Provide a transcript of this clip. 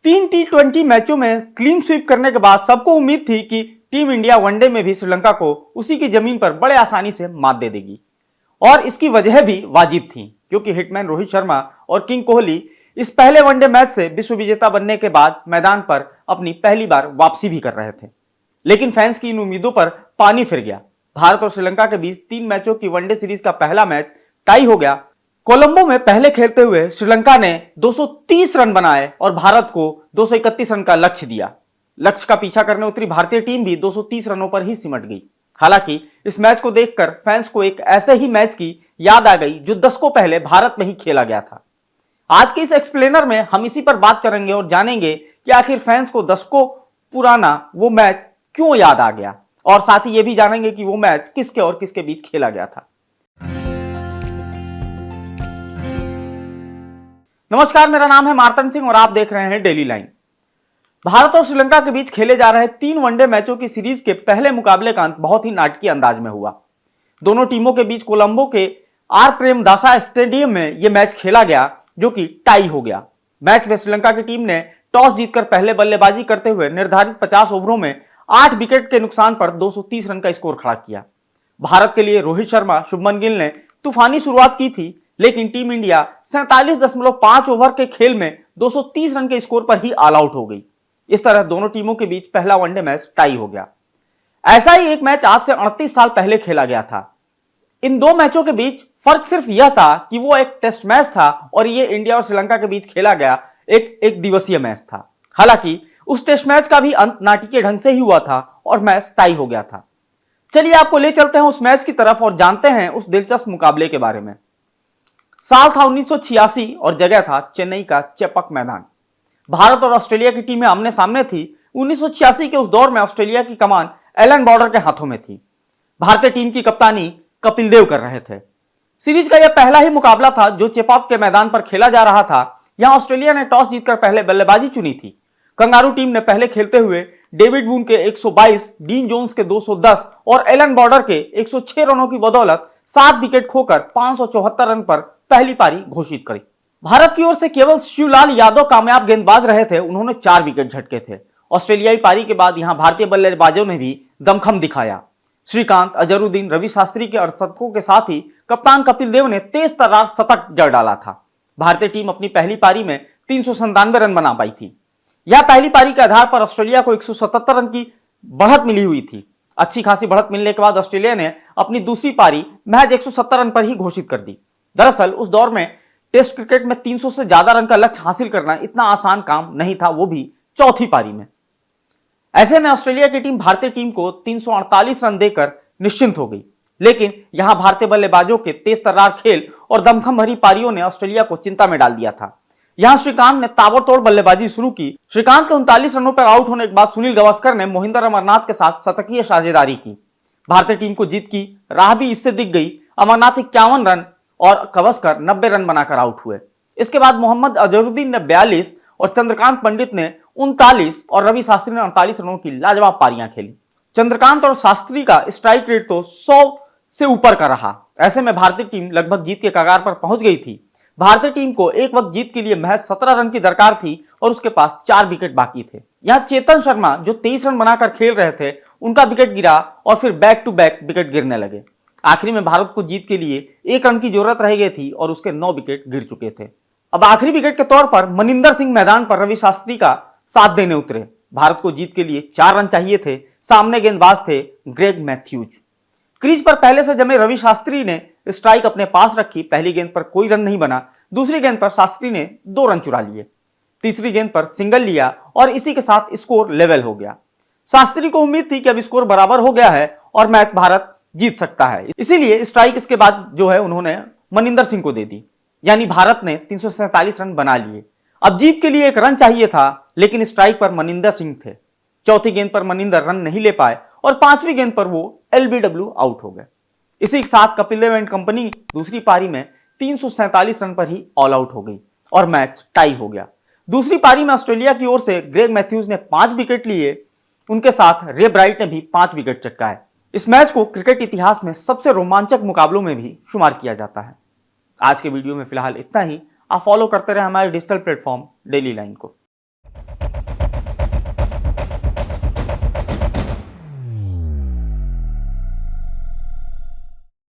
तीन T20 मैचों में क्लीन स्वीप करने के बाद सबको उम्मीद थी कि टीम इंडिया वनडे में भी श्रीलंका को उसी की जमीन पर बड़े आसानी से मात दे देगी। और इसकी वजह भी वाजिब थी, क्योंकि हिटमैन रोहित शर्मा और किंग कोहली इस पहले वनडे मैच से विश्व विजेता बनने के बाद मैदान पर अपनी पहली बार वापसी भी कर रहे थे। लेकिन फैंस की इन उम्मीदों पर पानी फिर गया। भारत और श्रीलंका के बीच 3 मैचों की वनडे सीरीज का पहला मैच टाई हो गया। कोलंबो में पहले खेलते हुए श्रीलंका ने 230 रन बनाए और भारत को 231 रन का लक्ष्य दिया। लक्ष्य का पीछा करने उतरी भारतीय टीम भी 230 रनों पर ही सिमट गई। हालांकि इस मैच को देखकर फैंस को एक ऐसे ही मैच की याद आ गई जो दशकों पहले भारत में ही खेला गया था। आज के इस एक्सप्लेनर में हम इसी पर बात करेंगे और जानेंगे कि आखिर फैंस को दशकों पुराना वो मैच क्यों याद आ गया, और साथ ही ये भी जानेंगे कि वो मैच किसके और किसके बीच खेला गया था। नमस्कार, मेरा नाम है मार्तन सिंह और आप देख रहे हैं डेली लाइन। भारत और श्रीलंका के बीच खेले जा रहे 3 वनडे मैचों की सीरीज के पहले मुकाबले का अंत बहुत ही नाटकीय अंदाज में हुआ। दोनों टीमों के बीच कोलंबो के आर प्रेमदासा स्टेडियम में यह मैच खेला गया, जो कि टाई हो गया। मैच में श्रीलंका की टीम ने टॉस जीतकर पहले बल्लेबाजी करते हुए निर्धारित 50 ओवरों में 8 विकेट के नुकसान पर 230 रन का स्कोर खड़ा किया। भारत के लिए रोहित शर्मा, शुभमन गिल ने तूफानी शुरुआत की थी, लेकिन टीम इंडिया 47.5 ओवर के खेल में 230 रन के स्कोर पर ही ऑल आउट हो गई। इस तरह दोनों टीमों के बीच पहला वनडे मैच टाई हो गया। ऐसा ही एक मैच आज से 38 साल पहले खेला गया था। इन 2 मैचों के बीच फर्क सिर्फ यह था कि वो एक टेस्ट मैच था और ये इंडिया और श्रीलंका के बीच खेला गया एक दिवसीय मैच था। हालांकि उस टेस्ट मैच का भी अंत नाटकीय ढंग से ही हुआ था और मैच टाई हो गया था। चलिए आपको ले चलते हैं उस मैच की तरफ और जानते हैं उस दिलचस्प मुकाबले के बारे में। साल था 1986 और जगह था चेन्नई का चेपक मैदान। भारत और ऑस्ट्रेलिया की टीमें आमने सामने थी। 1986 के उस दौर में ऑस्ट्रेलिया की कमान एलन बॉर्डर के हाथों में थी। भारतीय टीम की कप्तानी कपिल देव कर रहे थे। सीरीज का यह पहला ही मुकाबला था जो चेपॉक के मैदान पर खेला जा रहा था। यहां ऑस्ट्रेलिया ने टॉस जीतकर पहले बल्लेबाजी चुनी थी। कंगारू टीम ने पहले खेलते हुए डेविड वून के 122, डीन जोन्स के 210 और एलन बॉर्डर के 106 रनों की बदौलत 7 विकेट खोकर 574 रन पर पहली पारी घोषित करी। भारत की ओर से केवल शिवलाल यादव कामयाब गेंदबाज रहे थे। उन्होंने 4 विकेट झटके थे। ऑस्ट्रेलियाई पारी के बाद यहां भारतीय बल्लेबाजों ने भी दमखम दिखाया। श्रीकांत, अजहरुद्दीन, रवि शास्त्री के अर्धशतकों के साथ ही कप्तान कपिल देव ने तेज तर्रार शतक जड़ डाला था। भारतीय टीम अपनी पहली पारी में 397 रन बना पाई थी। यह पहली पारी के आधार पर ऑस्ट्रेलिया को 177 रन की बढ़त मिली हुई थी। अच्छी खासी बढ़त मिलने के बाद ऑस्ट्रेलिया ने अपनी दूसरी पारी महज 170 रन पर ही घोषित कर दी। दरअसल उस दौर में टेस्ट क्रिकेट में 300 से ज्यादा रन का लक्ष्य हासिल करना इतना आसान काम नहीं था, वो भी चौथी पारी में। ऐसे में ऑस्ट्रेलिया की टीम भारतीय टीम को 348 रन देकर निश्चिंत हो गई। लेकिन यहां भारतीय बल्लेबाजों के तेज तर्रार खेल और दमखम भरी पारियों ने ऑस्ट्रेलिया को चिंता में डाल दिया था। यहां श्रीकांत ने ताबड़तोड़ बल्लेबाजी शुरू की। श्रीकांत के 39 रनों पर आउट होने के बाद सुनील गावस्कर ने मोहिंदर अमरनाथ के साथ शतकीय साझेदारी की। भारतीय टीम को जीत की राह भी इससे दिख गई। अमरनाथ 51 रन और गावस्कर 90 रन बनाकर आउट हुए। इसके बाद मोहम्मद अजहरुद्दीन ने 42 और चंद्रकांत पंडित ने 39 और रवि शास्त्री ने 48 रनों की लाजवाब पारियां खेली। चंद्रकांत और शास्त्री का स्ट्राइक रेट तो 100 से ऊपर का रहा। ऐसे में भारतीय टीम लगभग जीत के कगार पर पहुंच गई थी। भारतीय टीम को एक वक्त जीत के लिए महज 17 रन की दरकार थी और उसके पास 4 विकेट बाकी थे। यहां चेतन शर्मा जो 23 रन बनाकर खेल रहे थे, उनका विकेट गिरा और फिर बैक टू बैक विकेट गिरने लगे। आखिरी में भारत को जीत के लिए 1 रन की जरूरत रह गई थी और उसके 9 विकेट गिर चुके थे। अब आखिरी विकेट के तौर पर मनिंदर सिंह मैदान पर रवि शास्त्री का साथ देने उतरे। भारत को जीत के लिए 4 रन चाहिए थे। सामने गेंदबाज थे ग्रेग मैथ्यूज। क्रीज पर पहले से जमे रवि शास्त्री ने स्ट्राइक अपने पास रखी। पहली गेंद पर कोई रन नहीं बना। दूसरी गेंद पर शास्त्री ने 2 रन चुरा लिए। तीसरी गेंद पर सिंगल लिया और इसी के साथ स्कोर लेवल हो गया। शास्त्री को उम्मीद थी कि अब स्कोर बराबर हो गया है और मैच भारत जीत सकता है। इसीलिए स्ट्राइक इसके बाद जो है उन्होंने मनिंदर सिंह को दे दी। यानी भारत ने 347 रन बना लिए। अब जीत के लिए 1 रन चाहिए था, लेकिन स्ट्राइक पर मनिंदर सिंह थे। चौथी गेंद पर मनिंदर रन नहीं ले पाए और 5वीं गेंद पर वो LBW आउट हो गए। इसी के साथ कपिल देव एंड कंपनी दूसरी पारी में 347 रन पर ही ऑल आउट हो गई और मैच टाई हो गया। दूसरी पारी में ऑस्ट्रेलिया की ओर से ग्रेग मैथ्यूज ने 5 विकेट लिए। उनके साथ रे ब्राइट ने भी 5 विकेट चटकाए। इस मैच को क्रिकेट इतिहास में सबसे रोमांचक मुकाबलों में भी शुमार किया जाता है। आज के वीडियो में फिलहाल इतना ही। आप फॉलो करते रहे हमारे डिजिटल प्लेटफॉर्म डेली लाइन को।